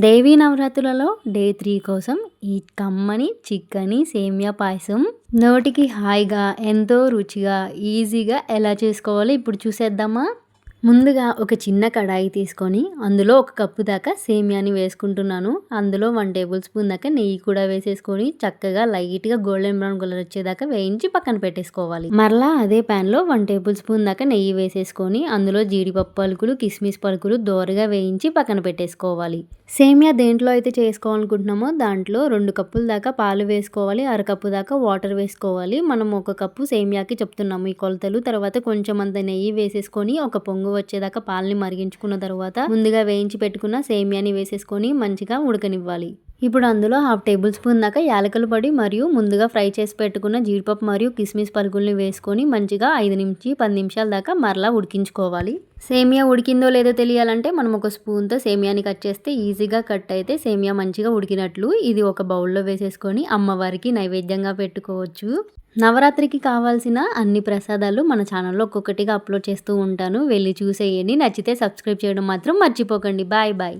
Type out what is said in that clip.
దేవీ నవరాత్రులలో డే 3 కోసం ఈ కమ్మని చిక్కని సేమియా పాయసం నోటికి హాయిగా ఎంతో రుచిగా ఈజీగా ఎలా చేసుకోవాలో ఇప్పుడు చూసేద్దామా. ముందుగా ఒక చిన్న కడాయి తీసుకొని అందులో ఒక కప్పు దాకా సేమియాని వేసుకుంటున్నాను. అందులో 1 టేబుల్ స్పూన్ దాకా నెయ్యి కూడా వేసేసుకొని చక్కగా లైట్గా గోల్డెన్ బ్రౌన్ కలర్ వచ్చేదాకా వేయించి పక్కన పెట్టేసుకోవాలి. మరలా అదే ప్యాన్లో 1 టేబుల్ స్పూన్ దాకా నెయ్యి వేసేసుకొని అందులో జీడిపప్పు పలుకులు కిస్మిస్ పలుకులు దోరగా వేయించి పక్కన పెట్టేసుకోవాలి. సేమియా దేంట్లో అయితే చేసుకోవాలనుకుంటున్నామో దాంట్లో 2 కప్పుల దాకా పాలు వేసుకోవాలి, అరకప్పు దాకా వాటర్ వేసుకోవాలి. మనం 1 కప్పు సేమియాకి చెప్తున్నాము ఈ కొలతలు. తర్వాత కొంచెం అంత నెయ్యి వేసేసుకొని ఒక పొంగు వచ్చేదాకా పాలని మరిగించుకున్న తర్వాత ముందుగా వేయించి పెట్టుకున్న సేమియాని వేసేసుకొని మంచిగా ఉడకనివ్వాలి. ఇప్పుడు అందులో 1/2 టేబుల్ స్పూన్ దాకా యాలకుల పొడి మరియు ముందుగా ఫ్రై చేసి పెట్టుకున్న జీడిపప్పు మరియు కిస్మిస్ పలుకుల్ని వేసుకొని మంచిగా 5 నుంచి 10 నిమిషాల దాకా మరలా ఉడికించుకోవాలి. సేమియా ఉడికిందో లేదో తెలియాలంటే మనం ఒక స్పూన్తో సేమియాని కట్ చేస్తే ఈజీగా కట్ అయితే సేమియా మంచిగా ఉడికినట్లు. ఇది ఒక బౌల్లో వేసేసుకొని అమ్మవారికి నైవేద్యంగా పెట్టుకోవచ్చు. నవరాత్రికి కావాల్సిన అన్ని ప్రసాదాలు మన ఛానల్లో ఒక్కొక్కటిగా అప్లోడ్ చేస్తూ ఉంటాను, వెళ్ళి చూసేయండి. నచ్చితే సబ్స్క్రైబ్ చేయడం మాత్రం మర్చిపోకండి. Bye bye.